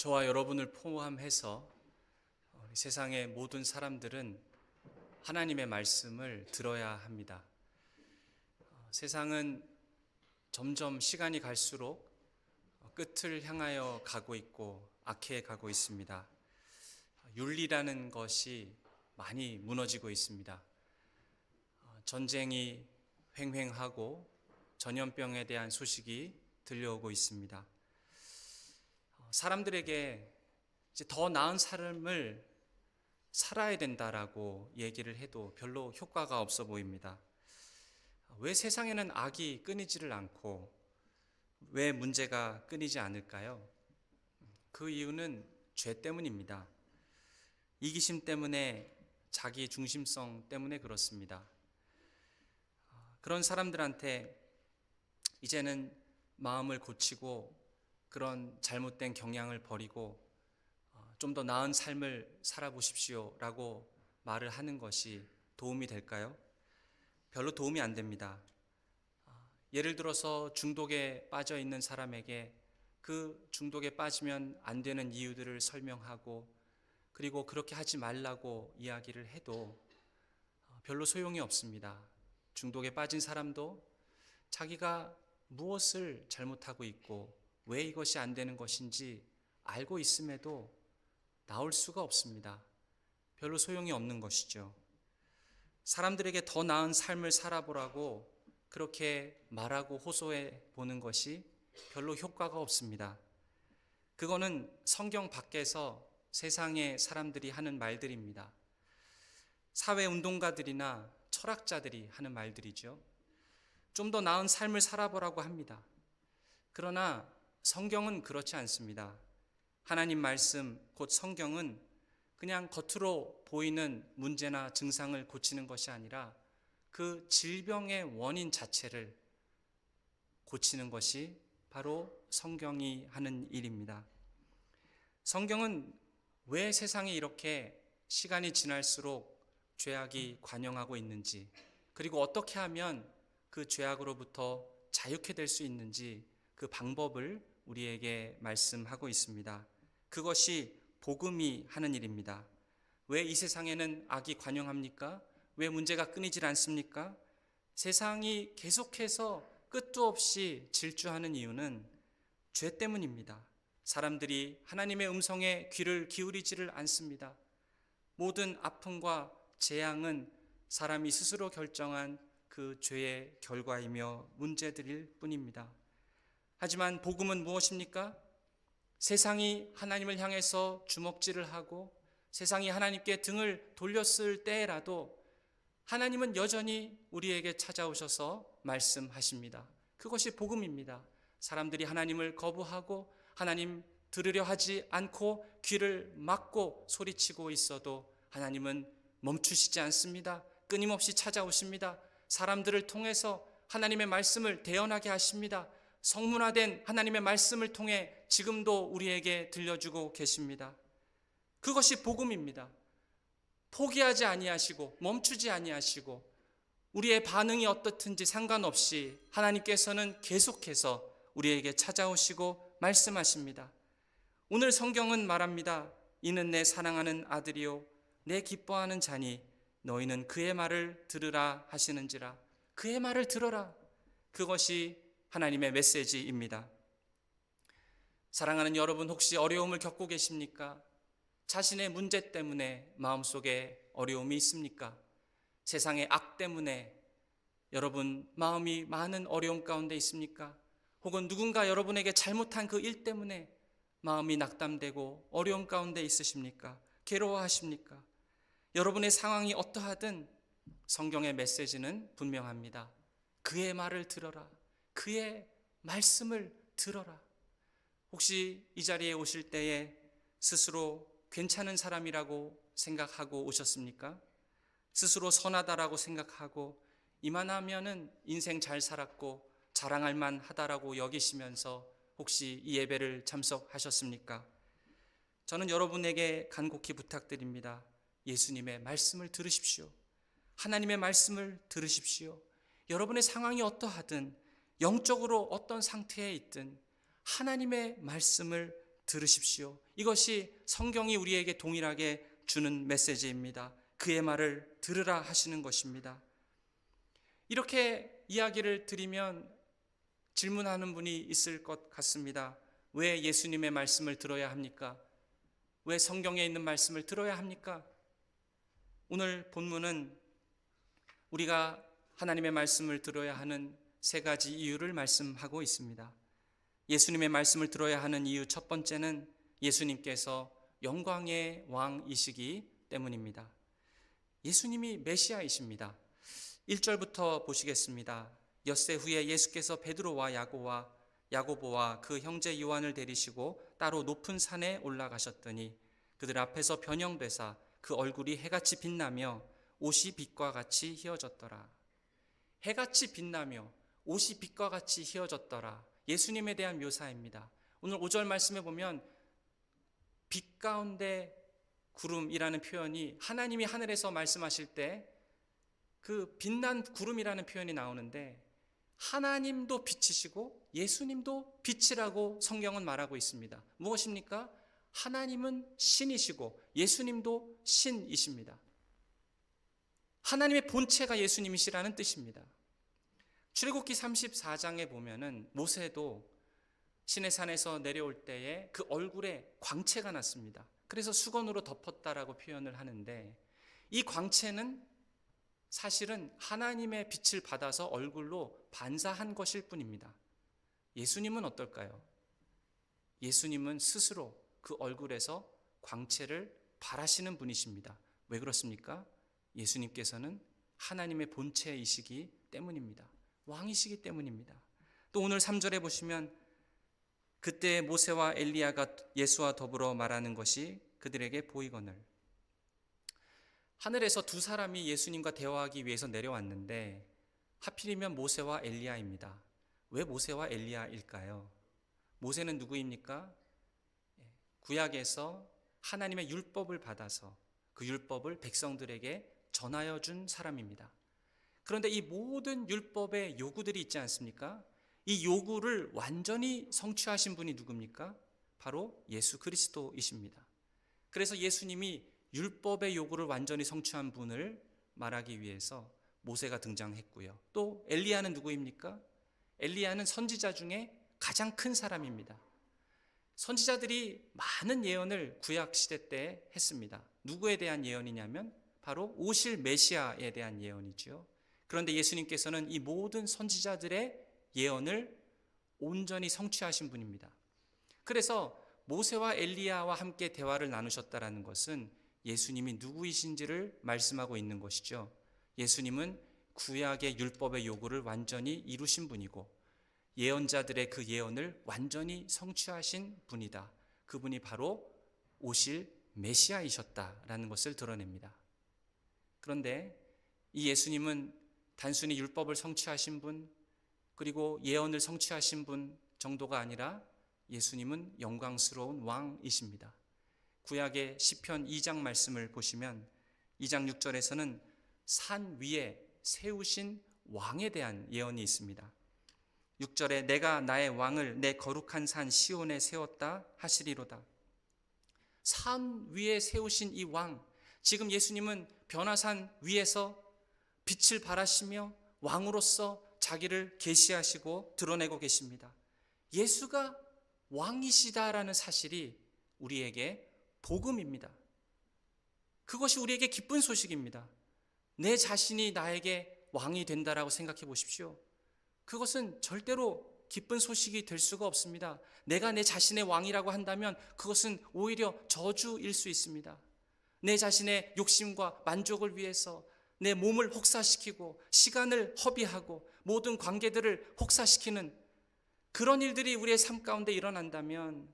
저와 여러분을 포함해서 세상의 모든 사람들은 하나님의 말씀을 들어야 합니다. 세상은 점점 시간이 갈수록 끝을 향하여 가고 있고 악해 가고 있습니다. 윤리라는 것이 많이 무너지고 있습니다. 전쟁이 횡행하고 전염병에 대한 소식이 들려오고 있습니다. 사람들에게 이제 더 나은 삶을 살아야 된다라고 얘기를 해도 별로 효과가 없어 보입니다. 왜 세상에는 악이 끊이지를 않고 왜 문제가 끊이지 않을까요? 그 이유는 죄 때문입니다. 이기심 때문에, 자기 중심성 때문에 그렇습니다. 그런 사람들한테 이제는 마음을 고치고 그런 잘못된 경향을 버리고 좀 더 나은 삶을 살아보십시오 라고 말을 하는 것이 도움이 될까요? 별로 도움이 안 됩니다. 예를 들어서 중독에 빠져 있는 사람에게 그 중독에 빠지면 안 되는 이유들을 설명하고 그리고 그렇게 하지 말라고 이야기를 해도 별로 소용이 없습니다. 중독에 빠진 사람도 자기가 무엇을 잘못하고 있고 왜 이것이 안 되는 것인지 알고 있음에도 나올 수가 없습니다. 별로 소용이 없는 것이죠. 사람들에게 더 나은 삶을 살아보라고 그렇게 말하고 호소해 보는 것이 별로 효과가 없습니다. 그거는 성경 밖에서 세상의 사람들이 하는 말들입니다. 사회운동가들이나 철학자들이 하는 말들이죠. 좀 더 나은 삶을 살아보라고 합니다. 그러나 성경은 그렇지 않습니다. 하나님 말씀, 곧 성경은 그냥 겉으로 보이는 문제나 증상을 고치는 것이 아니라 그 질병의 원인 자체를 고치는 것이 바로 성경이 하는 일입니다. 성경은 왜 세상에 이렇게 시간이 지날수록 죄악이 관영하고 있는지, 그리고 어떻게 하면 그 죄악으로부터 자유케 될 수 있는지 그 방법을 우리에게 말씀하고 있습니다. 그것이 복음이 하는 일입니다. 왜 이 세상에는 악이 관영합니까? 왜 문제가 끊이질 않습니까? 세상이 계속해서 끝도 없이 질주하는 이유는 죄 때문입니다. 사람들이 하나님의 음성에 귀를 기울이지를 않습니다. 모든 아픔과 재앙은 사람이 스스로 결정한 그 죄의 결과이며 문제들일 뿐입니다. 하지만 복음은 무엇입니까? 세상이 하나님을 향해서 주먹질을 하고 세상이 하나님께 등을 돌렸을 때라도 하나님은 여전히 우리에게 찾아오셔서 말씀하십니다. 그것이 복음입니다. 사람들이 하나님을 거부하고 하나님 들으려 하지 않고 귀를 막고 소리치고 있어도 하나님은 멈추시지 않습니다. 끊임없이 찾아오십니다. 사람들을 통해서 하나님의 말씀을 대언하게 하십니다. 성문화된 하나님의 말씀을 통해 지금도 우리에게 들려주고 계십니다. 그것이 복음입니다. 포기하지 아니하시고 멈추지 아니하시고 우리의 반응이 어떻든지 상관없이 하나님께서는 계속해서 우리에게 찾아오시고 말씀하십니다. 오늘 성경은 말합니다. 이는 내 사랑하는 아들이요 내 기뻐하는 자니 너희는 그의 말을 들으라 하시는지라. 그의 말을 들어라. 그것이 하나님의 메시지입니다. 사랑하는 여러분, 혹시 어려움을 겪고 계십니까? 자신의 문제 때문에 마음속에 어려움이 있습니까? 세상의 악 때문에 여러분 마음이 많은 어려움 가운데 있습니까? 혹은 누군가 여러분에게 잘못한 그 일 때문에 마음이 낙담되고 어려움 가운데 있으십니까? 괴로워하십니까? 여러분의 상황이 어떠하든 성경의 메시지는 분명합니다. 그의 말을 들어라. 그의 말씀을 들어라. 혹시 이 자리에 오실 때에 스스로 괜찮은 사람이라고 생각하고 오셨습니까? 스스로 선하다라고 생각하고 이만하면은 인생 잘 살았고 자랑할 만하다라고 여기시면서 혹시 이 예배를 참석하셨습니까? 저는 여러분에게 간곡히 부탁드립니다. 예수님의 말씀을 들으십시오. 하나님의 말씀을 들으십시오. 여러분의 상황이 어떠하든 영적으로 어떤 상태에 있든 하나님의 말씀을 들으십시오. 이것이 성경이 우리에게 동일하게 주는 메시지입니다. 그의 말을 들으라 하시는 것입니다. 이렇게 이야기를 드리면 질문하는 분이 있을 것 같습니다. 왜 예수님의 말씀을 들어야 합니까? 왜 성경에 있는 말씀을 들어야 합니까? 오늘 본문은 우리가 하나님의 말씀을 들어야 하는 세 가지 이유를 말씀하고 있습니다. 예수님의 말씀을 들어야 하는 이유 첫 번째는 예수님께서 영광의 왕이시기 때문입니다. 예수님이 메시아이십니다. 1절부터 보시겠습니다. 엿새 후에 예수께서 베드로와 야고보와 그 형제 요한을 데리시고 따로 높은 산에 올라가셨더니 그들 앞에서 변형되사 그 얼굴이 해같이 빛나며 옷이 빛과 같이 휘어졌더라. 해같이 빛나며 옷이 빛과 같이 휘어졌더라. 예수님에 대한 묘사입니다. 오늘 5절 말씀에 보면 빛 가운데 구름이라는 표현이 하나님이 하늘에서 말씀하실 때 그 빛난 구름이라는 표현이 나오는데 하나님도 빛이시고 예수님도 빛이라고 성경은 말하고 있습니다. 무엇입니까? 하나님은 신이시고 예수님도 신이십니다. 하나님의 본체가 예수님이시라는 뜻입니다. 출애굽기 34장에 보면은 모세도 시내산에서 내려올 때에 그 얼굴에 광채가 났습니다. 그래서 수건으로 덮었다라고 표현을 하는데 이 광채는 사실은 하나님의 빛을 받아서 얼굴로 반사한 것일 뿐입니다. 예수님은 어떨까요? 예수님은 스스로 그 얼굴에서 광채를 발하시는 분이십니다. 왜 그렇습니까? 예수님께서는 하나님의 본체이시기 때문입니다. 왕이시기 때문입니다. 또 오늘 3절에 보시면 그때 모세와 엘리야가 예수와 더불어 말하는 것이 그들에게 보이거늘. 하늘에서 두 사람이 예수님과 대화하기 위해서 내려왔는데 하필이면 모세와 엘리야입니다. 왜 모세와 엘리야일까요? 모세는 누구입니까? 구약에서 하나님의 율법을 받아서 그 율법을 백성들에게 전하여 준 사람입니다. 그런데 이 모든 율법의 요구들이 있지 않습니까? 이 요구를 완전히 성취하신 분이 누굽니까? 바로 예수 그리스도이십니다. 그래서 예수님이 율법의 요구를 완전히 성취한 분을 말하기 위해서 모세가 등장했고요. 또 엘리야는 누구입니까? 엘리야는 선지자 중에 가장 큰 사람입니다. 선지자들이 많은 예언을 구약 시대 때 했습니다. 누구에 대한 예언이냐면 바로 오실 메시아에 대한 예언이죠. 그런데 예수님께서는 이 모든 선지자들의 예언을 온전히 성취하신 분입니다. 그래서 모세와 엘리야와 함께 대화를 나누셨다라는 것은 예수님이 누구이신지를 말씀하고 있는 것이죠. 예수님은 구약의 율법의 요구를 완전히 이루신 분이고 예언자들의 그 예언을 완전히 성취하신 분이다. 그분이 바로 오실 메시아이셨다라는 것을 드러냅니다. 그런데 이 예수님은 단순히 율법을 성취하신 분 그리고 예언을 성취하신 분 정도가 아니라 예수님은 영광스러운 왕이십니다. 구약의 시편 2장 말씀을 보시면 2장 6절에서는 산 위에 세우신 왕에 대한 예언이 있습니다. 6절에 내가 나의 왕을 내 거룩한 산 시온에 세웠다 하시리로다. 산 위에 세우신 이 왕, 지금 예수님은 변화산 위에서 빛을 발하시며 왕으로서 자기를 계시하시고 드러내고 계십니다. 예수가 왕이시다라는 사실이 우리에게 복음입니다. 그것이 우리에게 기쁜 소식입니다. 내 자신이 나에게 왕이 된다라고 생각해 보십시오. 그것은 절대로 기쁜 소식이 될 수가 없습니다. 내가 내 자신의 왕이라고 한다면 그것은 오히려 저주일 수 있습니다. 내 자신의 욕심과 만족을 위해서 내 몸을 혹사시키고 시간을 허비하고 모든 관계들을 혹사시키는 그런 일들이 우리의 삶 가운데 일어난다면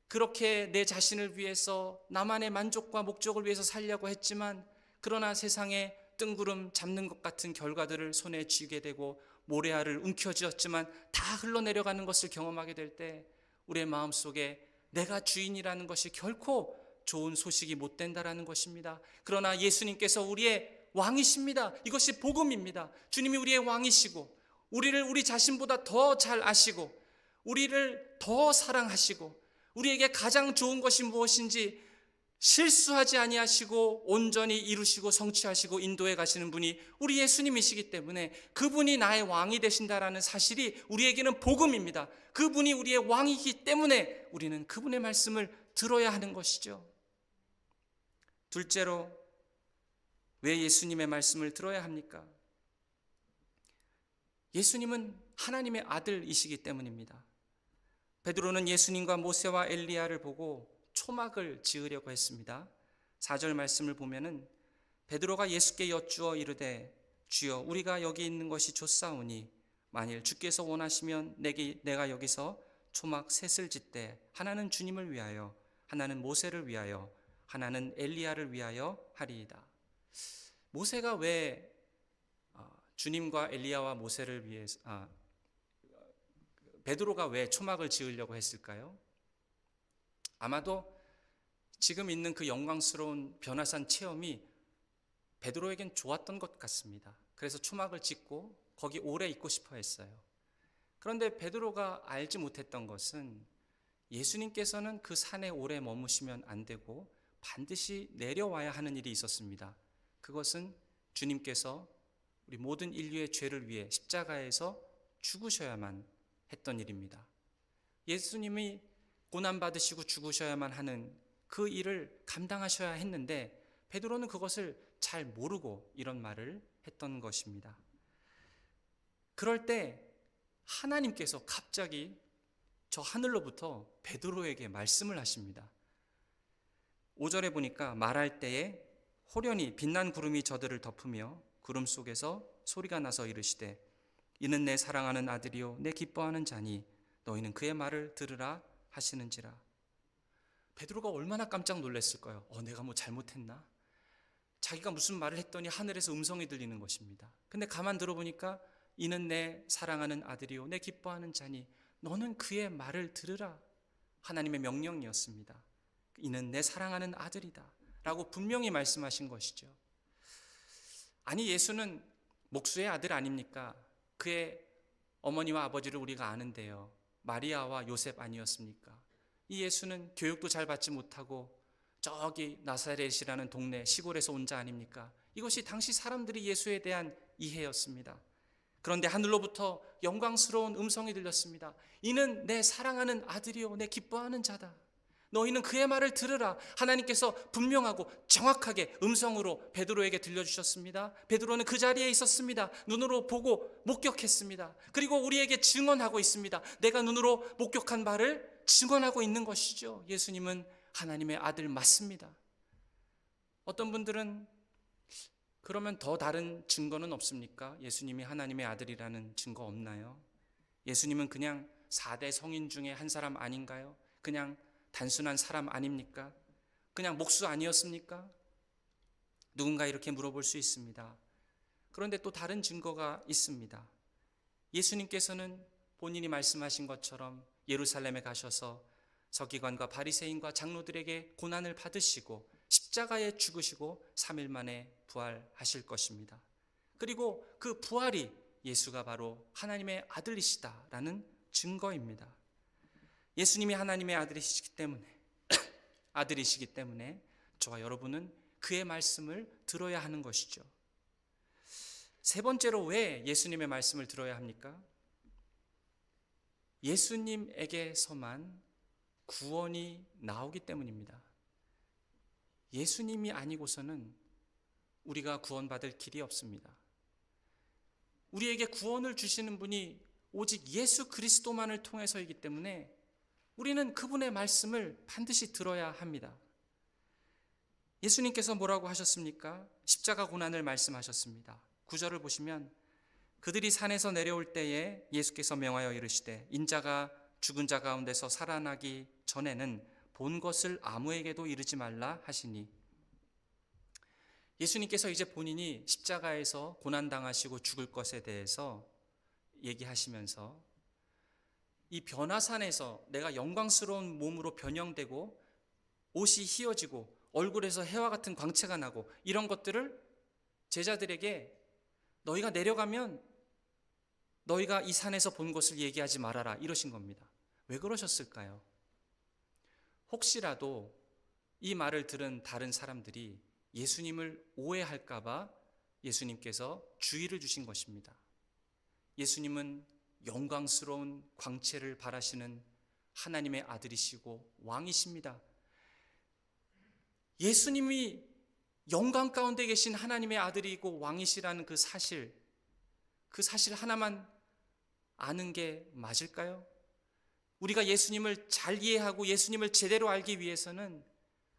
그렇게 내 자신을 위해서 나만의 만족과 목적을 위해서 살려고 했지만 그러나 세상에 뜬구름 잡는 것 같은 결과들을 손에 쥐게 되고 모래알을 움켜쥐었지만 다 흘러내려가는 것을 경험하게 될 때 우리의 마음속에 내가 주인이라는 것이 결코 좋은 소식이 못 된다라는 것입니다. 그러나 예수님께서 우리의 왕이십니다. 이것이 복음입니다. 주님이 우리의 왕이시고 우리를 우리 자신보다 더 잘 아시고 우리를 더 사랑하시고 우리에게 가장 좋은 것이 무엇인지 실수하지 아니하시고 온전히 이루시고 성취하시고 인도해 가시는 분이 우리 예수님이시기 때문에 그분이 나의 왕이 되신다라는 사실이 우리에게는 복음입니다. 그분이 우리의 왕이기 때문에 우리는 그분의 말씀을 들어야 하는 것이죠. 둘째로, 왜 예수님의 말씀을 들어야 합니까? 예수님은 하나님의 아들이시기 때문입니다. 베드로는 예수님과 모세와 엘리야를 보고 초막을 지으려고 했습니다. 4절 말씀을 보면은 베드로가 예수께 여쭈어 이르되 주여 우리가 여기 있는 것이 좋사오니 만일 주께서 원하시면 내가 여기서 초막 셋을 짓되 하나는 주님을 위하여 하나는 모세를 위하여 하나는 엘리야를 위하여 하리이다. 모세가 왜 주님과 엘리야와 모세를 위해서 베드로가 왜 초막을 지으려고 했을까요? 아마도 지금 있는 그 영광스러운 변화산 체험이 베드로에겐 좋았던 것 같습니다. 그래서 초막을 짓고 거기 오래 있고 싶어 했어요. 그런데 베드로가 알지 못했던 것은 예수님께서는 그 산에 오래 머무시면 안 되고 반드시 내려와야 하는 일이 있었습니다. 그것은 주님께서 우리 모든 인류의 죄를 위해 십자가에서 죽으셔야만 했던 일입니다. 예수님이 고난받으시고 죽으셔야만 하는 그 일을 감당하셔야 했는데 베드로는 그것을 잘 모르고 이런 말을 했던 것입니다. 그럴 때 하나님께서 갑자기 저 하늘로부터 베드로에게 말씀을 하십니다. 5절에 보니까 말할 때에 호련히 빛난 구름이 저들을 덮으며 구름 속에서 소리가 나서 이르시되 이는 내 사랑하는 아들이요 내 기뻐하는 자니 너희는 그의 말을 들으라 하시는지라. 베드로가 얼마나 깜짝 놀랐을까요? 내가 뭐 잘못했나? 자기가 무슨 말을 했더니 하늘에서 음성이 들리는 것입니다. 근데 가만 들어보니까 이는 내 사랑하는 아들이요 내 기뻐하는 자니 너는 그의 말을 들으라. 하나님의 명령이었습니다. 이는 내 사랑하는 아들이다 라고 분명히 말씀하신 것이죠. 아니, 예수는 목수의 아들 아닙니까? 그의 어머니와 아버지를 우리가 아는데요. 마리아와 요셉 아니었습니까? 이 예수는 교육도 잘 받지 못하고 저기 나사렛이라는 동네 시골에서 온 자 아닙니까? 이것이 당시 사람들이 예수에 대한 이해였습니다. 그런데 하늘로부터 영광스러운 음성이 들렸습니다. 이는 내 사랑하는 아들이요 내 기뻐하는 자다. 너희는 그의 말을 들으라. 하나님께서 분명하고 정확하게 음성으로 베드로에게 들려주셨습니다. 베드로는 그 자리에 있었습니다. 눈으로 보고 목격했습니다. 그리고 우리에게 증언하고 있습니다. 내가 눈으로 목격한 바를 증언하고 있는 것이죠. 예수님은 하나님의 아들 맞습니다. 어떤 분들은 그러면 더 다른 증거는 없습니까? 예수님이 하나님의 아들이라는 증거 없나요? 예수님은 그냥 4대 성인 중에 한 사람 아닌가요? 그냥 단순한 사람 아닙니까? 그냥 목수 아니었습니까? 누군가 이렇게 물어볼 수 있습니다. 그런데 또 다른 증거가 있습니다. 예수님께서는 본인이 말씀하신 것처럼 예루살렘에 가셔서 서기관과 바리새인과 장로들에게 고난을 받으시고 십자가에 죽으시고 3일 만에 부활하실 것입니다. 그리고 그 부활이 예수가 바로 하나님의 아들이시다라는 증거입니다. 예수님이 하나님의 아들이시기 때문에 저와 여러분은 그의 말씀을 들어야 하는 것이죠. 세 번째로 왜 예수님의 말씀을 들어야 합니까? 예수님에게서만 구원이 나오기 때문입니다. 예수님이 아니고서는 우리가 구원받을 길이 없습니다. 우리에게 구원을 주시는 분이 오직 예수 그리스도만을 통해서이기 때문에 우리는 그분의 말씀을 반드시 들어야 합니다. 예수님께서 뭐라고 하셨습니까? 십자가 고난을 말씀하셨습니다. 9절을 보시면 그들이 산에서 내려올 때에 예수께서 명하여 이르시되 인자가 죽은 자 가운데서 살아나기 전에는 본 것을 아무에게도 이르지 말라 하시니, 예수님께서 이제 본인이 십자가에서 고난당하시고 죽을 것에 대해서 얘기하시면서 이 변화산에서 내가 영광스러운 몸으로 변형되고 옷이 휘어지고 얼굴에서 해와 같은 광채가 나고 이런 것들을 제자들에게 너희가 내려가면 너희가 이 산에서 본 것을 얘기하지 말아라 이러신 겁니다. 왜 그러셨을까요? 혹시라도 이 말을 들은 다른 사람들이 예수님을 오해할까봐 예수님께서 주의를 주신 것입니다. 예수님은 영광스러운 광채를 발하시는 하나님의 아들이시고 왕이십니다. 예수님이 영광 가운데 계신 하나님의 아들이고 왕이시라는 그 사실 하나만 아는 게 맞을까요? 우리가 예수님을 잘 이해하고 예수님을 제대로 알기 위해서는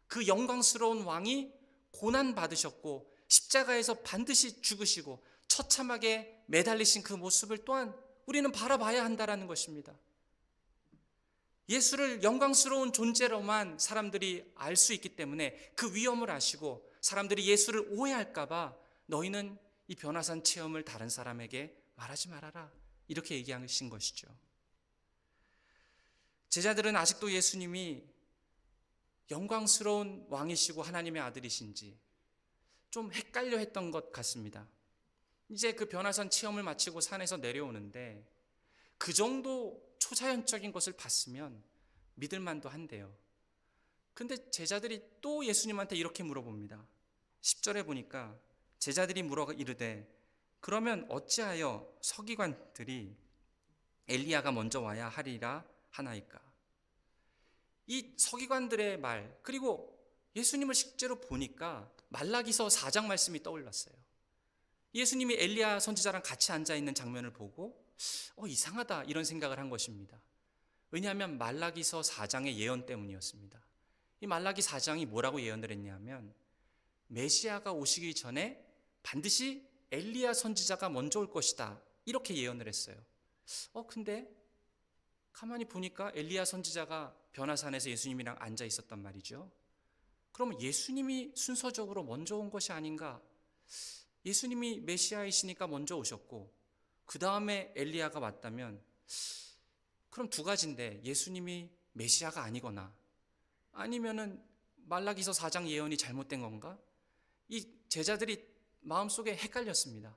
그 영광스러운 왕이 고난 받으셨고 십자가에서 반드시 죽으시고 처참하게 매달리신 그 모습을 또한 우리는 바라봐야 한다라는 것입니다. 예수를 영광스러운 존재로만 사람들이 알 수 있기 때문에 그 위험을 아시고 사람들이 예수를 오해할까 봐 너희는 이 변화산 체험을 다른 사람에게 말하지 말아라, 이렇게 얘기하신 것이죠. 제자들은 아직도 예수님이 영광스러운 왕이시고 하나님의 아들이신지 좀 헷갈려 했던 것 같습니다. 이제 그 변화산 체험을 마치고 산에서 내려오는데 그 정도 초자연적인 것을 봤으면 믿을 만도 한데요. 근데 제자들이 또 예수님한테 이렇게 물어봅니다. 10절에 보니까 제자들이 물어 이르되 그러면 어찌하여 서기관들이 엘리야가 먼저 와야 하리라 하나이까? 이 서기관들의 말, 그리고 예수님을 실제로 보니까 말라기서 4장 말씀이 떠올랐어요. 예수님이 엘리야 선지자랑 같이 앉아있는 장면을 보고 이상하다 이런 생각을 한 것입니다. 왜냐하면 말라기서 4장의 예언 때문이었습니다. 이 말라기 4장이 뭐라고 예언을 했냐면 메시아가 오시기 전에 반드시 엘리야 선지자가 먼저 올 것이다, 이렇게 예언을 했어요. 근데 가만히 보니까 엘리야 선지자가 변화산에서 예수님이랑 앉아 있었단 말이죠. 그러면 예수님이 순서적으로 먼저 온 것이 아닌가? 예수님이 메시아이시니까 먼저 오셨고 그 다음에 엘리야가 왔다면 그럼 두 가지인데 예수님이 메시아가 아니거나 아니면은 말라기서 4장 예언이 잘못된 건가? 이 제자들이 마음속에 헷갈렸습니다.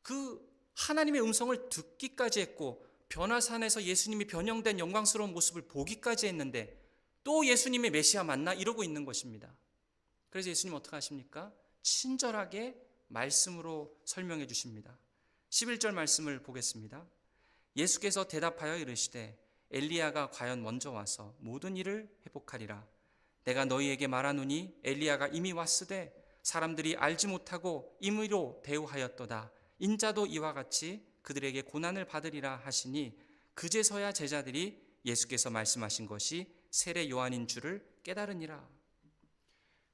그 하나님의 음성을 듣기까지 했고 변화산에서 예수님이 변형된 영광스러운 모습을 보기까지 했는데 또 예수님이 메시아 맞나? 이러고 있는 것입니다. 그래서 예수님 어떻게 하십니까? 친절하게 말씀으로 설명해 주십니다. 11절 말씀을 보겠습니다. 예수께서 대답하여 이르시되 엘리야가 과연 먼저 와서 모든 일을 회복하리라. 내가 너희에게 말하노니 엘리야가 이미 왔으되 사람들이 알지 못하고 임의로 대우하였도다. 인자도 이와 같이 그들에게 고난을 받으리라 하시니 그제서야 제자들이 예수께서 말씀하신 것이 세례 요한인 줄을 깨달으니라.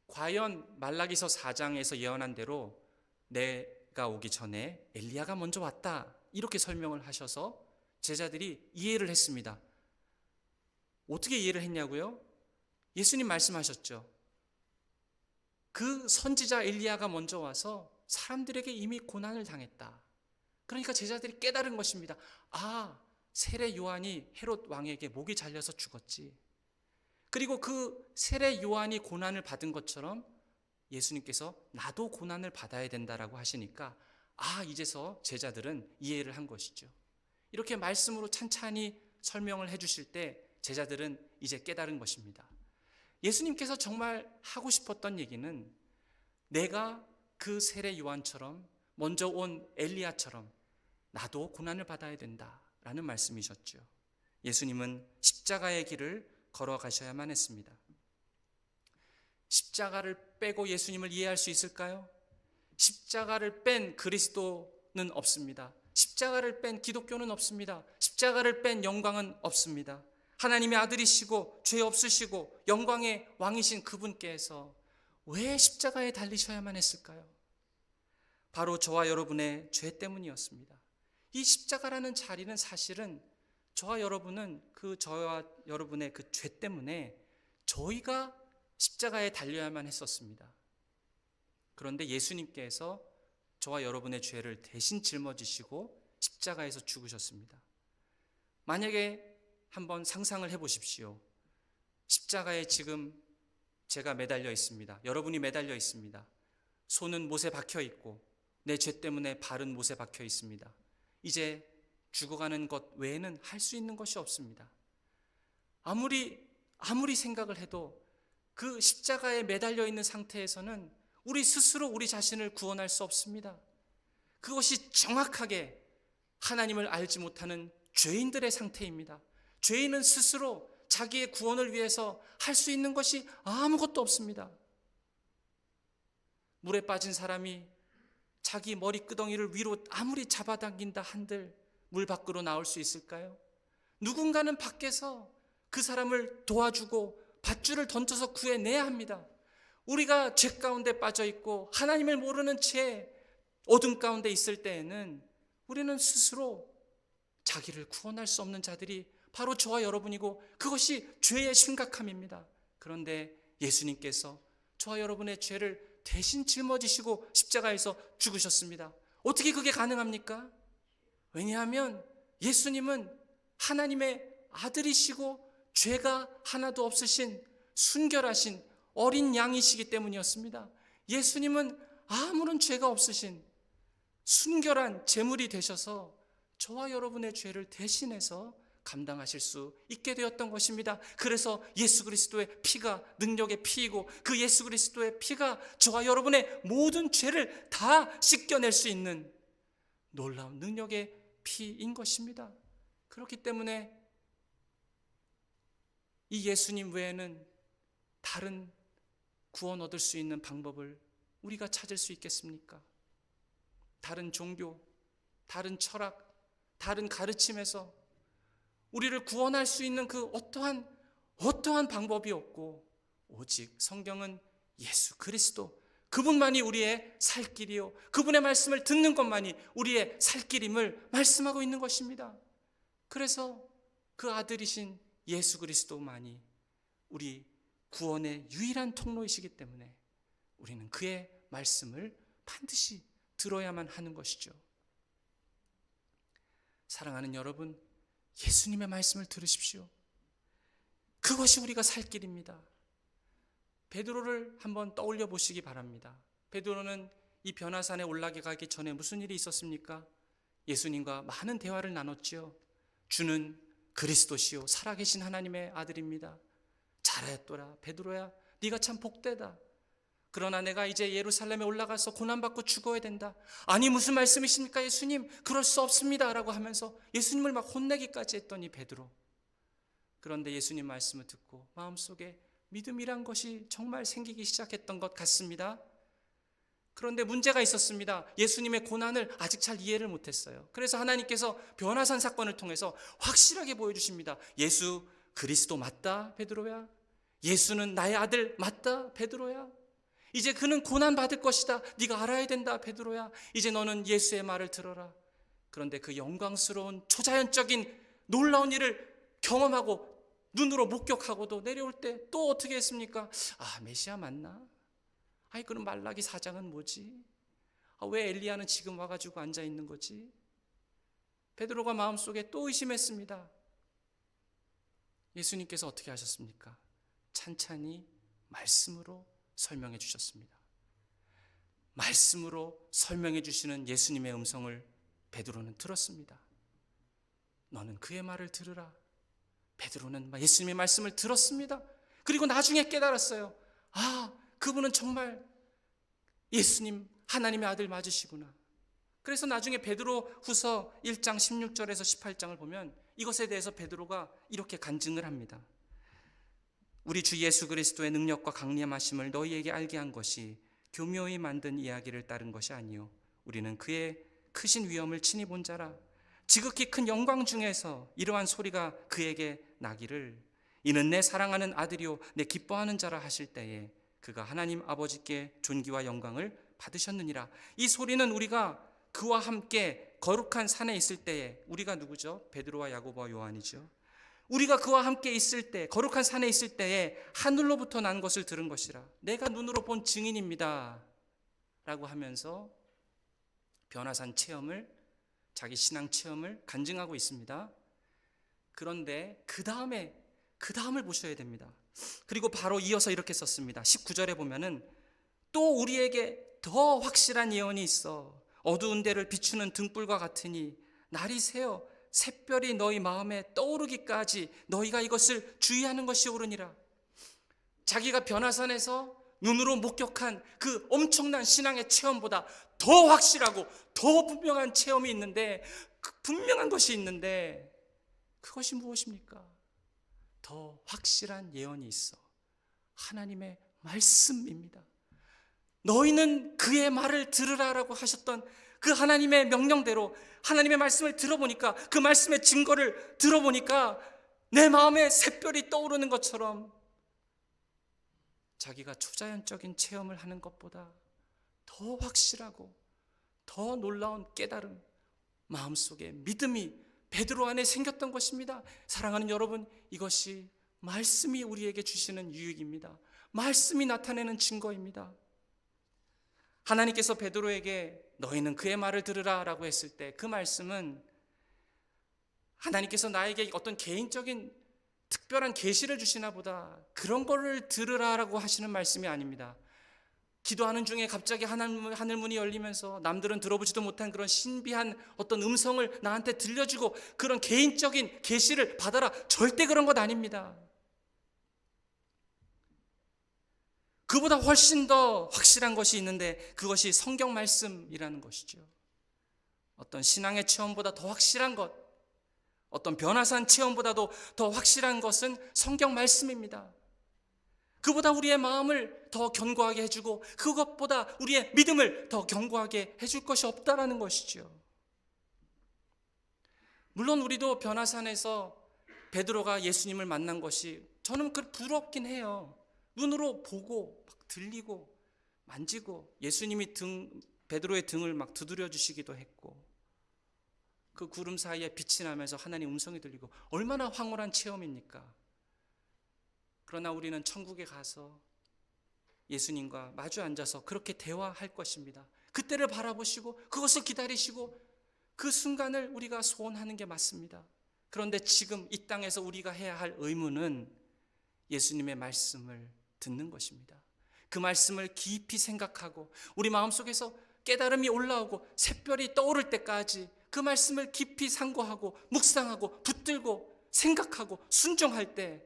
과연 말라기서 4장에서 예언한 대로 내가 오기 전에 엘리야가 먼저 왔다, 이렇게 설명을 하셔서 제자들이 이해를 했습니다. 어떻게 이해를 했냐고요? 예수님 말씀하셨죠. 그 선지자 엘리야가 먼저 와서 사람들에게 이미 고난을 당했다. 그러니까 제자들이 깨달은 것입니다. 세례 요한이 헤롯 왕에게 목이 잘려서 죽었지. 그리고 그 세례 요한이 고난을 받은 것처럼 예수님께서 나도 고난을 받아야 된다라고 하시니까 이제서 제자들은 이해를 한 것이죠. 이렇게 말씀으로 찬찬히 설명을 해주실 때 제자들은 이제 깨달은 것입니다. 예수님께서 정말 하고 싶었던 얘기는 내가 그 세례 요한처럼 먼저 온 엘리야처럼 나도 고난을 받아야 된다라는 말씀이셨죠. 예수님은 십자가의 길을 걸어가셔야만 했습니다. 십자가를 빼고 예수님을 이해할 수 있을까요? 십자가를 뺀 그리스도는 없습니다. 십자가를 뺀 기독교는 없습니다. 십자가를 뺀 영광은 없습니다. 하나님의 아들이시고 죄 없으시고 영광의 왕이신 그분께서 왜 십자가에 달리셔야만 했을까요? 바로 저와 여러분의 죄 때문이었습니다. 이 십자가라는 자리는 사실은 저와 여러분은 저와 여러분의 그 죄 때문에 저희가 십자가에 달려야만 했었습니다. 그런데 예수님께서 저와 여러분의 죄를 대신 짊어지시고 십자가에서 죽으셨습니다. 만약에 한번 상상을 해보십시오. 십자가에 지금 제가 매달려 있습니다. 여러분이 매달려 있습니다. 손은 못에 박혀 있고 내 죄 때문에 발은 못에 박혀 있습니다. 이제 죽어가는 것 외에는 할 수 있는 것이 없습니다. 아무리 아무리 생각을 해도 그 십자가에 매달려 있는 상태에서는 우리 스스로 우리 자신을 구원할 수 없습니다. 그것이 정확하게 하나님을 알지 못하는 죄인들의 상태입니다. 죄인은 스스로 자기의 구원을 위해서 할 수 있는 것이 아무것도 없습니다. 물에 빠진 사람이 자기 머리끄덩이를 위로 아무리 잡아당긴다 한들 물 밖으로 나올 수 있을까요? 누군가는 밖에서 그 사람을 도와주고 밧줄을 던져서 구해내야 합니다. 우리가 죄 가운데 빠져 있고 하나님을 모르는 채 어둠 가운데 있을 때에는 우리는 스스로 자기를 구원할 수 없는 자들이 바로 저와 여러분이고 그것이 죄의 심각함입니다. 그런데 예수님께서 저와 여러분의 죄를 대신 짊어지시고 십자가에서 죽으셨습니다. 어떻게 그게 가능합니까? 왜냐하면 예수님은 하나님의 아들이시고 죄가 하나도 없으신 순결하신 어린 양이시기 때문이었습니다. 예수님은 아무런 죄가 없으신 순결한 제물이 되셔서 저와 여러분의 죄를 대신해서 감당하실 수 있게 되었던 것입니다. 그래서 예수 그리스도의 피가 능력의 피이고 그 예수 그리스도의 피가 저와 여러분의 모든 죄를 다 씻겨낼 수 있는 놀라운 능력의 피인 것입니다. 그렇기 때문에 이 예수님 외에는 다른 구원 얻을 수 있는 방법을 우리가 찾을 수 있겠습니까? 다른 종교, 다른 철학, 다른 가르침에서 우리를 구원할 수 있는 그 어떠한 방법이 없고 오직 성경은 예수 그리스도 그분만이 우리의 살 길이요 그분의 말씀을 듣는 것만이 우리의 살 길임을 말씀하고 있는 것입니다. 그래서 그 아들이신 예수 그리스도만이 우리 구원의 유일한 통로이시기 때문에 우리는 그의 말씀을 반드시 들어야만 하는 것이죠. 사랑하는 여러분, 예수님의 말씀을 들으십시오. 그것이 우리가 살 길입니다. 베드로를 한번 떠올려 보시기 바랍니다. 베드로는 이 변화산에 올라가기 전에 무슨 일이 있었습니까? 예수님과 많은 대화를 나눴지요. 주는 그리스도시요 살아계신 하나님의 아들입니다. 잘했더라 베드로야, 네가 참 복되다. 그러나 내가 이제 예루살렘에 올라가서 고난받고 죽어야 된다. 아니 무슨 말씀이십니까 예수님, 그럴 수 없습니다 라고 하면서 예수님을 막 혼내기까지 했던 이 베드로. 그런데 예수님 말씀을 듣고 마음속에 믿음이란 것이 정말 생기기 시작했던 것 같습니다. 그런데 문제가 있었습니다. 예수님의 고난을 아직 잘 이해를 못했어요. 그래서 하나님께서 변화산 사건을 통해서 확실하게 보여주십니다. 예수 그리스도 맞다 베드로야. 예수는 나의 아들 맞다 베드로야. 이제 그는 고난받을 것이다. 네가 알아야 된다 베드로야. 이제 너는 예수의 말을 들어라. 그런데 그 영광스러운 초자연적인 놀라운 일을 경험하고 눈으로 목격하고도 내려올 때 또 어떻게 했습니까? 아 메시아 맞나? 아이 그럼 말라기 4장은 뭐지? 왜 엘리야는 지금 와가지고 앉아있는 거지? 베드로가 마음속에 또 의심했습니다. 예수님께서 어떻게 하셨습니까? 찬찬히 말씀으로 설명해 주셨습니다. 말씀으로 설명해 주시는 예수님의 음성을 베드로는 들었습니다. 너는 그의 말을 들으라. 베드로는 예수님의 말씀을 들었습니다. 그리고 나중에 깨달았어요. 아, 그분은 정말 예수님 하나님의 아들 맞으시구나. 그래서 나중에 베드로 후서 1장 16절에서 18장을 보면 이것에 대해서 베드로가 이렇게 간증을 합니다. 우리 주 예수 그리스도의 능력과 강림하심을 너희에게 알게 한 것이 교묘히 만든 이야기를 따른 것이 아니요 우리는 그의 크신 위엄을 친히 본 자라. 지극히 큰 영광 중에서 이러한 소리가 그에게 나기를 이는 내 사랑하는 아들이요 내 기뻐하는 자라 하실 때에 그가 하나님 아버지께 존귀와 영광을 받으셨느니라. 이 소리는 우리가 그와 함께 거룩한 산에 있을 때에, 우리가 누구죠? 베드로와 야고보와 요한이죠. 우리가 그와 함께 있을 때, 거룩한 산에 있을 때에 하늘로부터 난 것을 들은 것이라. 내가 눈으로 본 증인입니다 라고 하면서 변화산 체험을, 자기 신앙 체험을 간증하고 있습니다. 그런데 그 다음을 보셔야 됩니다. 그리고 바로 이어서 이렇게 썼습니다. 19절에 보면은 또 우리에게 더 확실한 예언이 있어 어두운 데를 비추는 등불과 같으니 날이 새어 샛별이 너희 마음에 떠오르기까지 너희가 이것을 주의하는 것이 옳으니라. 자기가 변화산에서 눈으로 목격한 그 엄청난 신앙의 체험보다 더 확실하고 더 분명한 체험이 있는데, 분명한 것이 있는데, 그것이 무엇입니까? 더 확실한 예언이 있어. 하나님의 말씀입니다. 너희는 그의 말을 들으라라고 하셨던 그 하나님의 명령대로 하나님의 말씀을 들어보니까, 그 말씀의 증거를 들어보니까 내 마음에 샛별이 떠오르는 것처럼 자기가 초자연적인 체험을 하는 것보다 더 확실하고 더 놀라운 깨달음, 마음속에 믿음이 베드로 안에 생겼던 것입니다. 사랑하는 여러분, 이것이 말씀이 우리에게 주시는 유익입니다. 말씀이 나타내는 증거입니다. 하나님께서 베드로에게 너희는 그의 말을 들으라 라고 했을 때, 그 말씀은 하나님께서 나에게 어떤 개인적인 특별한 계시를 주시나 보다 그런 거를 들으라라고 하시는 말씀이 아닙니다. 기도하는 중에 갑자기 하늘문이 열리면서 남들은 들어보지도 못한 그런 신비한 어떤 음성을 나한테 들려주고 그런 개인적인 계시를 받아라, 절대 그런 것 아닙니다. 그보다 훨씬 더 확실한 것이 있는데, 그것이 성경 말씀이라는 것이죠. 어떤 신앙의 체험보다 더 확실한 것, 어떤 변화산 체험보다도 더 확실한 것은 성경 말씀입니다. 그보다 우리의 마음을 더 견고하게 해주고, 그것보다 우리의 믿음을 더 견고하게 해줄 것이 없다라는 것이죠. 물론 우리도 변화산에서 베드로가 예수님을 만난 것이 저는 부럽긴 해요. 눈으로 보고 막 들리고 만지고, 예수님이 베드로의 등을 막 두드려 주시기도 했고, 그 구름 사이에 빛이 나면서 하나님 음성이 들리고, 얼마나 황홀한 체험입니까? 그러나 우리는 천국에 가서 예수님과 마주 앉아서 그렇게 대화할 것입니다. 그때를 바라보시고 그것을 기다리시고 그 순간을 우리가 소원하는 게 맞습니다. 그런데 지금 이 땅에서 우리가 해야 할 의무는 예수님의 말씀을 듣는 것입니다. 그 말씀을 깊이 생각하고 우리 마음속에서 깨달음이 올라오고 샛별이 떠오를 때까지 그 말씀을 깊이 상고하고 묵상하고 붙들고 생각하고 순종할 때,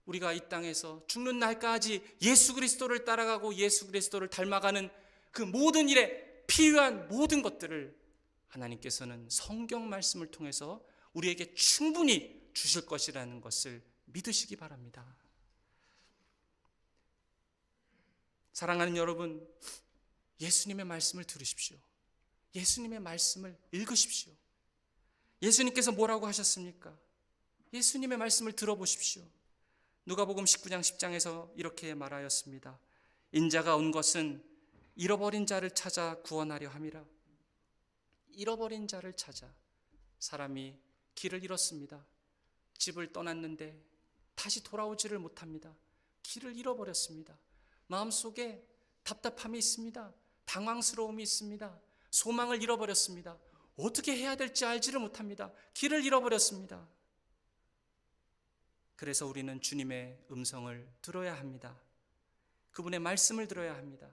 우리가 이 땅에서 죽는 날까지 예수 그리스도를 따라가고 예수 그리스도를 닮아가는 그 모든 일에 필요한 모든 것들을 하나님께서는 성경 말씀을 통해서 우리에게 충분히 주실 것이라는 것을 믿으시기 바랍니다. 사랑하는 여러분, 예수님의 말씀을 들으십시오. 예수님의 말씀을 읽으십시오. 예수님께서 뭐라고 하셨습니까? 예수님의 말씀을 들어보십시오. 누가복음 19장 10장에서 이렇게 말하였습니다. 인자가 온 것은 잃어버린 자를 찾아 구원하려 함이라. 잃어버린 자를 찾아. 사람이 길을 잃었습니다. 집을 떠났는데 다시 돌아오지를 못합니다. 길을 잃어버렸습니다. 마음속에 답답함이 있습니다. 당황스러움이 있습니다. 소망을 잃어버렸습니다. 어떻게 해야 될지 알지를 못합니다. 길을 잃어버렸습니다. 그래서 우리는 주님의 음성을 들어야 합니다. 그분의 말씀을 들어야 합니다.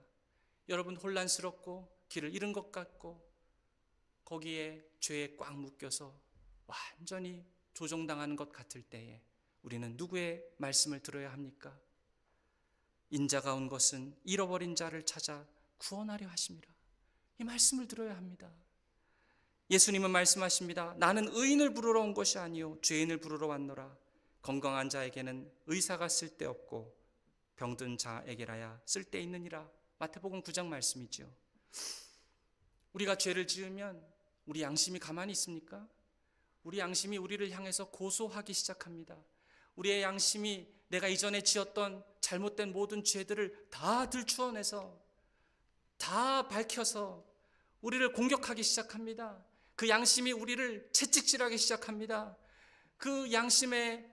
여러분, 혼란스럽고 길을 잃은 것 같고 거기에 죄에 꽉 묶여서 완전히 조종당하는 것 같을 때에 우리는 누구의 말씀을 들어야 합니까? 인자가 온 것은 잃어버린 자를 찾아 구원하려 하심이라. 이 말씀을 들어야 합니다. 예수님은 말씀하십니다. 나는 의인을 부르러 온 것이 아니요 죄인을 부르러 왔노라. 건강한 자에게는 의사가 쓸데없고 병든 자에게라야 쓸데있느니라. 마태복음 9장 말씀이죠. 우리가 죄를 지으면 우리 양심이 가만히 있습니까? 우리 양심이 우리를 향해서 고소하기 시작합니다. 우리의 양심이 내가 이전에 지었던 잘못된 모든 죄들을 다 들추어내서 다 밝혀서 우리를 공격하기 시작합니다. 그 양심이 우리를 채찍질하기 시작합니다. 그 양심의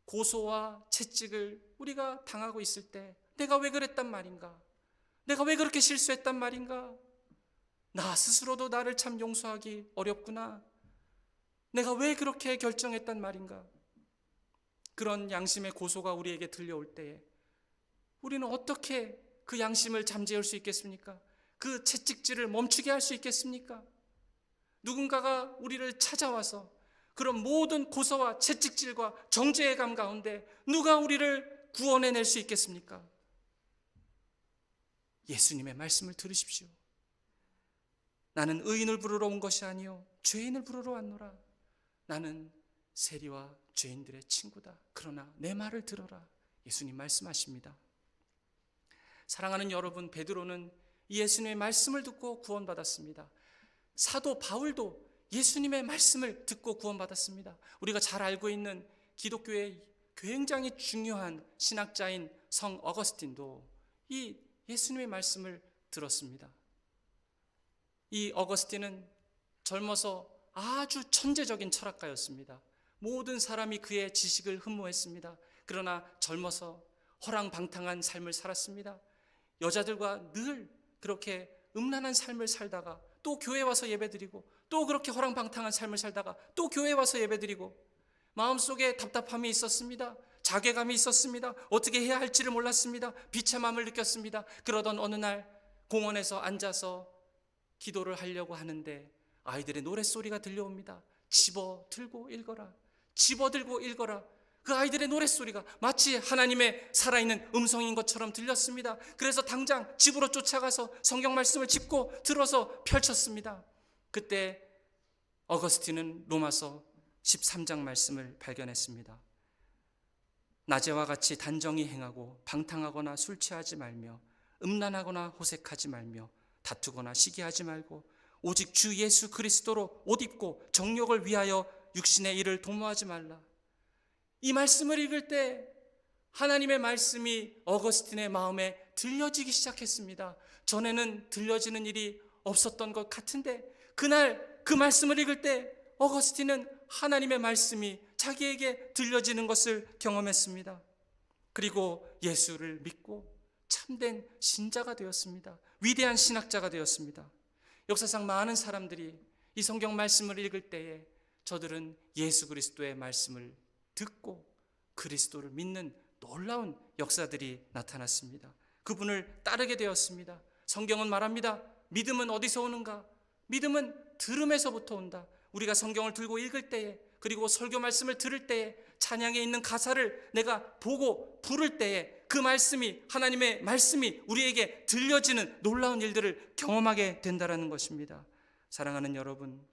고소와 채찍을 우리가 당하고 있을 때 내가 왜 그랬단 말인가? 내가 왜 그렇게 실수했단 말인가? 나 스스로도 나를 참 용서하기 어렵구나. 내가 왜 그렇게 결정했단 말인가? 그런 양심의 고소가 우리에게 들려올 때에 우리는 어떻게 그 양심을 잠재울 수 있겠습니까? 그 채찍질을 멈추게 할 수 있겠습니까? 누군가가 우리를 찾아와서 그런 모든 고소와 채찍질과 정죄감 가운데 누가 우리를 구원해낼 수 있겠습니까? 예수님의 말씀을 들으십시오. 나는 의인을 부르러 온 것이 아니요 죄인을 부르러 왔노라. 나는 세리와 죄인들의 친구다. 그러나 내 말을 들어라. 예수님 말씀하십니다. 사랑하는 여러분, 베드로는 예수님의 말씀을 듣고 구원받았습니다. 사도 바울도 예수님의 말씀을 듣고 구원받았습니다. 우리가 잘 알고 있는 기독교의 굉장히 중요한 신학자인 성 어거스틴도 이 예수님의 말씀을 들었습니다. 이 어거스틴은 젊어서 아주 천재적인 철학가였습니다. 모든 사람이 그의 지식을 흠모했습니다. 그러나 젊어서 허랑방탕한 삶을 살았습니다. 여자들과 늘 그렇게 음란한 삶을 살다가 또 교회 와서 예배드리고 또 그렇게 허랑방탕한 삶을 살다가 또 교회 와서 예배드리고 마음속에 답답함이 있었습니다. 자괴감이 있었습니다. 어떻게 해야 할지를 몰랐습니다. 비참함을 느꼈습니다. 그러던 어느 날 공원에서 앉아서 기도를 하려고 하는데 아이들의 노랫소리가 들려옵니다. 집어들고 읽어라. 집어들고 읽어라. 그 아이들의 노랫소리가 마치 하나님의 살아있는 음성인 것처럼 들렸습니다. 그래서 당장 집으로 쫓아가서 성경 말씀을 짚고 들어서 펼쳤습니다. 그때 어거스틴은 로마서 13장 말씀을 발견했습니다. 낮에와 같이 단정히 행하고 방탕하거나 술 취하지 말며 음란하거나 호색하지 말며 다투거나 시기하지 말고 오직 주 예수 그리스도로 옷 입고 정욕을 위하여 육신의 일을 도모하지 말라. 이 말씀을 읽을 때 하나님의 말씀이 어거스틴의 마음에 들려지기 시작했습니다. 전에는 들려지는 일이 없었던 것 같은데 그날 그 말씀을 읽을 때 어거스틴은 하나님의 말씀이 자기에게 들려지는 것을 경험했습니다. 그리고 예수를 믿고 참된 신자가 되었습니다. 위대한 신학자가 되었습니다. 역사상 많은 사람들이 이 성경 말씀을 읽을 때에 저들은 예수 그리스도의 말씀을 듣고 그리스도를 믿는 놀라운 역사들이 나타났습니다. 그분을 따르게 되었습니다. 성경은 말합니다. 믿음은 어디서 오는가? 믿음은 들음에서부터 온다. 우리가 성경을 들고 읽을 때에 그리고 설교 말씀을 들을 때에 찬양에 있는 가사를 내가 보고 부를 때에 그 말씀이 하나님의 말씀이 우리에게 들려지는 놀라운 일들을 경험하게 된다는 것입니다. 사랑하는 여러분,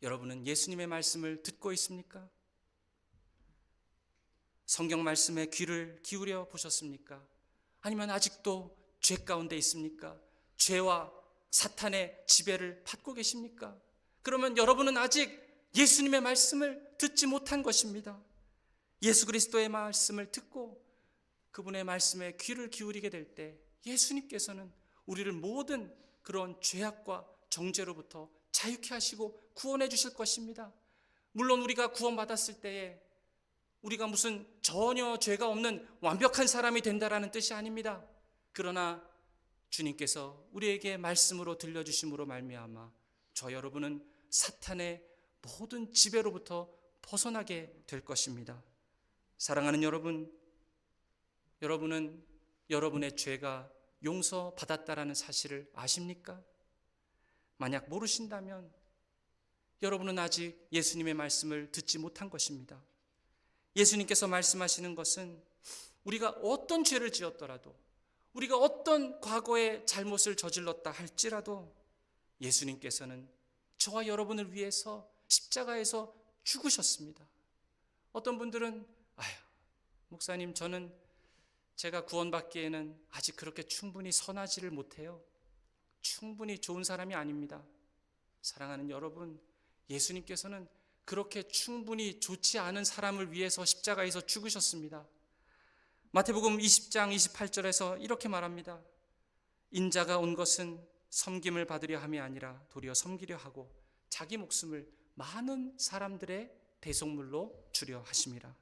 여러분은 예수님의 말씀을 듣고 있습니까? 성경 말씀에 귀를 기울여 보셨습니까? 아니면 아직도 죄 가운데 있습니까? 죄와 사탄의 지배를 받고 계십니까? 그러면 여러분은 아직 예수님의 말씀을 듣지 못한 것입니다. 예수 그리스도의 말씀을 듣고 그분의 말씀에 귀를 기울이게 될 때 예수님께서는 우리를 모든 그런 죄악과 정죄로부터 자유케 하시고 구원해 주실 것입니다. 물론 우리가 구원받았을 때에 우리가 무슨 전혀 죄가 없는 완벽한 사람이 된다라는 뜻이 아닙니다. 그러나 주님께서 우리에게 말씀으로 들려주심으로 말미암아 저 여러분은 사탄의 모든 지배로부터 벗어나게 될 것입니다. 사랑하는 여러분, 여러분은 여러분의 죄가 용서받았다라는 사실을 아십니까? 만약 모르신다면 여러분은 아직 예수님의 말씀을 듣지 못한 것입니다. 예수님께서 말씀하시는 것은 우리가 어떤 죄를 지었더라도 우리가 어떤 과거의 잘못을 저질렀다 할지라도 예수님께서는 저와 여러분을 위해서 십자가에서 죽으셨습니다. 어떤 분들은 목사님 저는 제가 구원받기에는 아직 그렇게 충분히 선하지를 못해요. 충분히 좋은 사람이 아닙니다. 사랑하는 여러분, 예수님께서는 그렇게 충분히 좋지 않은 사람을 위해서 십자가에서 죽으셨습니다. 마태복음 20장 28절에서 이렇게 말합니다. 인자가 온 것은 섬김을 받으려 함이 아니라 도리어 섬기려 하고 자기 목숨을 많은 사람들의 대속물로 주려 하심이라.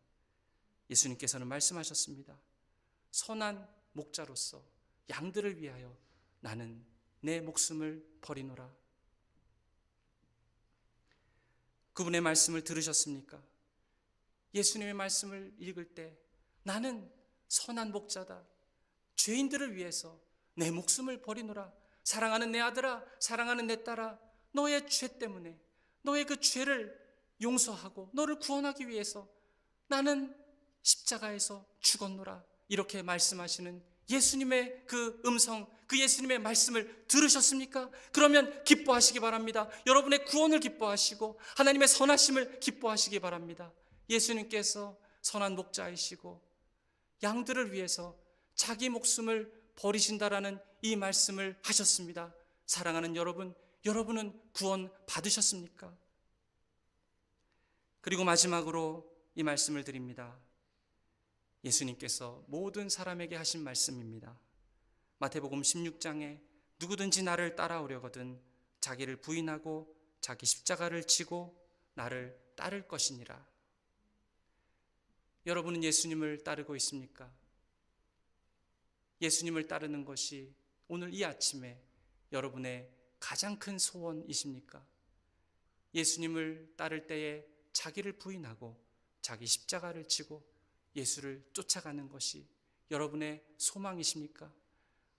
예수님께서는 말씀하셨습니다. 선한 목자로서 양들을 위하여 나는 내 목숨을 버리노라. 그분의 말씀을 들으셨습니까? 예수님의 말씀을 읽을 때 나는 선한 목자다. 죄인들을 위해서 내 목숨을 버리노라. 사랑하는 내 아들아, 사랑하는 내 딸아, 너의 죄 때문에, 너의 그 죄를 용서하고 너를 구원하기 위해서 나는 십자가에서 죽었노라, 이렇게 말씀하시는 예수님의 그 음성, 그 예수님의 말씀을 들으셨습니까? 그러면 기뻐하시기 바랍니다. 여러분의 구원을 기뻐하시고 하나님의 선하심을 기뻐하시기 바랍니다. 예수님께서 선한 목자이시고 양들을 위해서 자기 목숨을 버리신다라는 이 말씀을 하셨습니다. 사랑하는 여러분, 여러분은 구원 받으셨습니까? 그리고 마지막으로 이 말씀을 드립니다. 예수님께서 모든 사람에게 하신 말씀입니다. 마태복음 16장에 누구든지 나를 따라오려거든 자기를 부인하고 자기 십자가를 지고 나를 따를 것이니라. 여러분은 예수님을 따르고 있습니까? 예수님을 따르는 것이 오늘 이 아침에 여러분의 가장 큰 소원이십니까? 예수님을 따를 때에 자기를 부인하고 자기 십자가를 지고 예수를 쫓아가는 것이 여러분의 소망이십니까?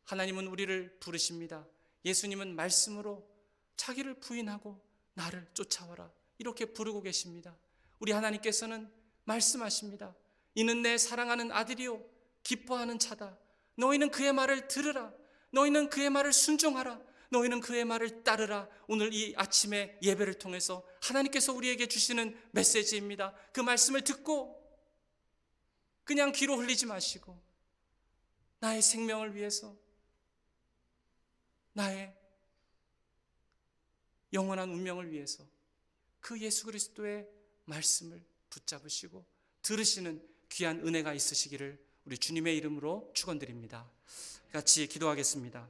하나님은 우리를 부르십니다. 예수님은 말씀으로 자기를 부인하고 나를 쫓아와라, 이렇게 부르고 계십니다. 우리 하나님께서는 말씀하십니다. 이는 내 사랑하는 아들이요 기뻐하는 자다. 너희는 그의 말을 들으라. 너희는 그의 말을 순종하라. 너희는 그의 말을 따르라. 오늘 이 아침의 예배를 통해서 하나님께서 우리에게 주시는 메시지입니다. 그 말씀을 듣고 그냥 귀로 흘리지 마시고 나의 생명을 위해서, 나의 영원한 운명을 위해서 그 예수 그리스도의 말씀을 붙잡으시고 들으시는 귀한 은혜가 있으시기를 우리 주님의 이름으로 축원드립니다. 같이 기도하겠습니다.